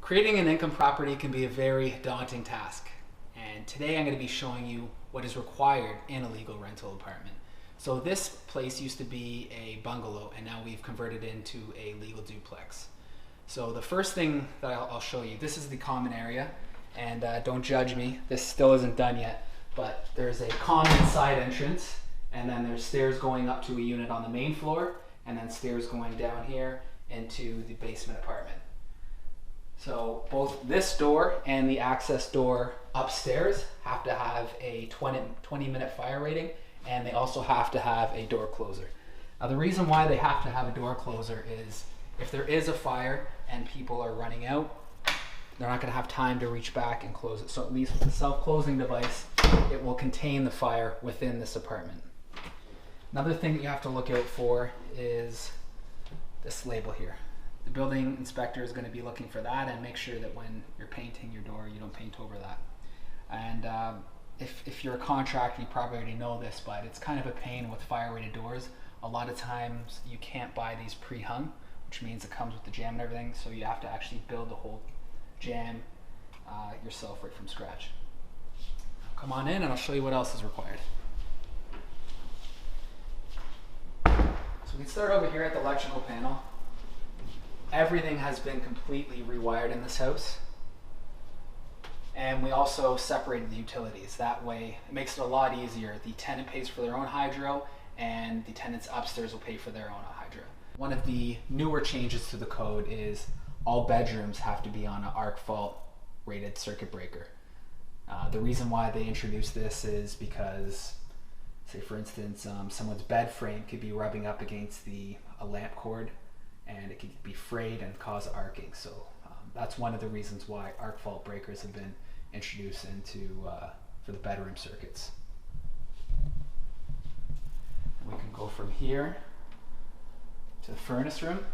Creating an income property can be a very daunting task, and today I'm going to be showing you what is required in a legal rental apartment. So this place used to be a bungalow, and now we've converted it into a legal duplex. So the first thing that I'll show you, this is the common area, and don't judge me, this still isn't done yet, but there's a common side entrance, and then there's stairs going up to a unit on the main floor, and then stairs going down here into the basement apartment. So both this door and the access door upstairs have to have a 20-minute fire rating, and they also have to have a door closer. Now the reason why they have to have a door closer is if there is a fire and people are running out, they're not going to have time to reach back and close it. So at least with the self-closing device, it will contain the fire within this apartment. Another thing that you have to look out for is this label here. The building inspector is going to be looking for that, and make sure that when you're painting your door, you don't paint over that. And if you're a contractor, you probably already know this, but it's kind of a pain with fire-rated doors. A lot of times you can't buy these pre-hung, which means it comes with the jamb and everything, so you have to actually build the whole jamb yourself right from scratch. Come on in and I'll show you what else is required. So we can start over here at the electrical panel. Everything has been completely rewired in this house. And we also separated the utilities. That way, it makes it a lot easier. The tenant pays for their own hydro, and the tenants upstairs will pay for their own hydro. One of the newer changes to the code is all bedrooms have to be on an arc fault rated circuit breaker. The reason why they introduced this is because, say for instance, someone's bed frame could be rubbing up against a lamp cord, and it could be frayed and cause arcing. So that's one of the reasons why arc fault breakers have been introduced for the bedroom circuits. And we can go from here to the furnace room.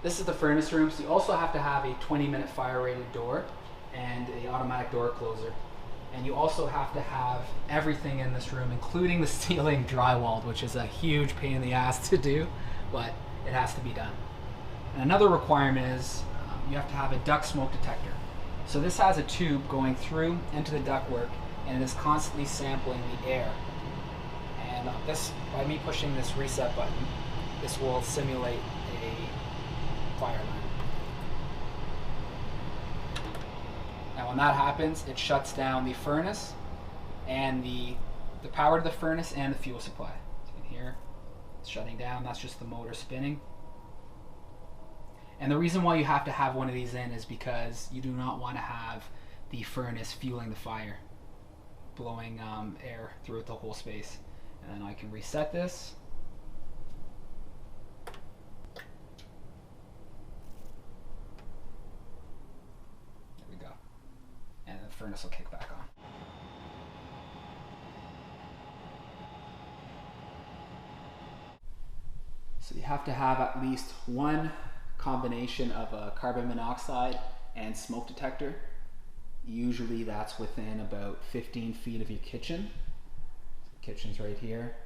This is the furnace room, so you also have to have a 20-minute fire rated door and an automatic door closer. And you also have to have everything in this room, including the ceiling, drywalled, which is a huge pain in the ass to do, but it has to be done. And another requirement is you have to have a duct smoke detector. So this has a tube going through into the ductwork, and it is constantly sampling the air. And by me pushing this reset button, this will simulate a fire line. Now when that happens, it shuts down the furnace and the power to the furnace and the fuel supply. So you can hear it's shutting down. That's just the motor spinning. And the reason why you have to have one of these in is because you do not want to have the furnace fueling the fire, blowing air throughout the whole space. And then I can reset this. There we go. And the furnace will kick back on. So you have to have at least one combination of a carbon monoxide and smoke detector. Usually that's within about 15 feet of your kitchen. So the kitchen's right here.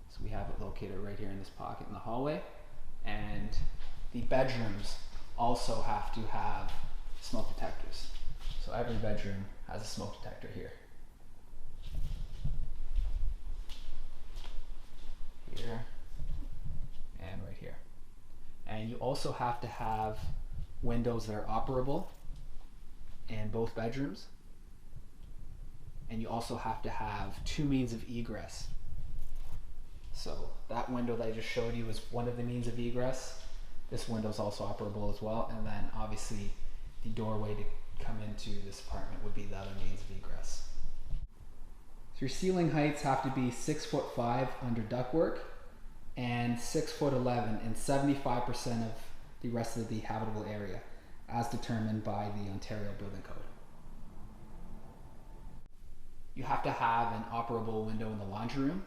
So we have it located right here in this pocket in the hallway. And the bedrooms also have to have smoke detectors. So every bedroom has a smoke detector here. Here. And right here. And you also have to have windows that are operable in both bedrooms. And you also have to have two means of egress. So that window that I just showed you is one of the means of egress. This window is also operable as well. And then obviously the doorway to come into this apartment would be the other means of egress. So your ceiling heights have to be 6'5" under ductwork, and 6'11" in 75% of the rest of the habitable area, as determined by the Ontario Building Code. You have to have an operable window in the laundry room,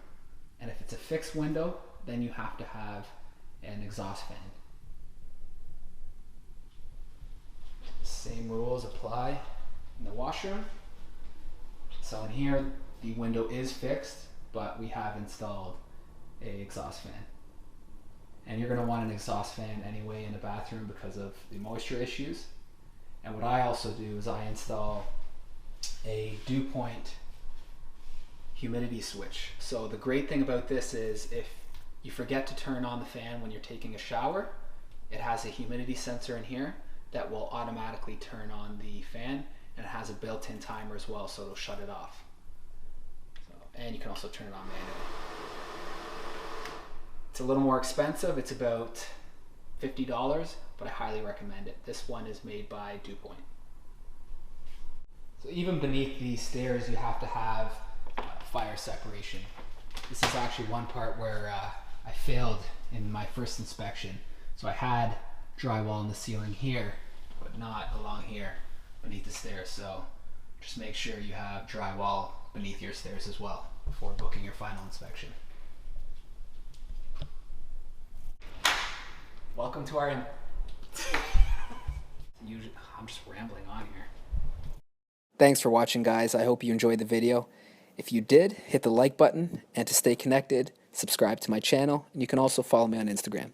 and if it's a fixed window, then you have to have an exhaust fan. Same rules apply in the washroom. So in here, the window is fixed, but we have installed an exhaust fan. And you're going to want an exhaust fan anyway in the bathroom because of the moisture issues. And what I also do is I install a Dewpoint humidity switch. So the great thing about this is if you forget to turn on the fan when you're taking a shower, it has a humidity sensor in here that will automatically turn on the fan, and it has a built-in timer as well, so it'll shut it off. And you can also turn it on manually. It's a little more expensive. It's about $50, but I highly recommend it. This one is made by Dewpoint. So even beneath these stairs, you have to have fire separation. This is actually one part where I failed in my first inspection. So I had drywall in the ceiling here, but not along here beneath the stairs. So just make sure you have drywall beneath your stairs as well before booking your final inspection. Welcome to our I'm just rambling on here. Thanks for watching, guys. I hope you enjoyed the video. If you did, hit the like button, and to stay connected, subscribe to my channel, and you can also follow me on Instagram.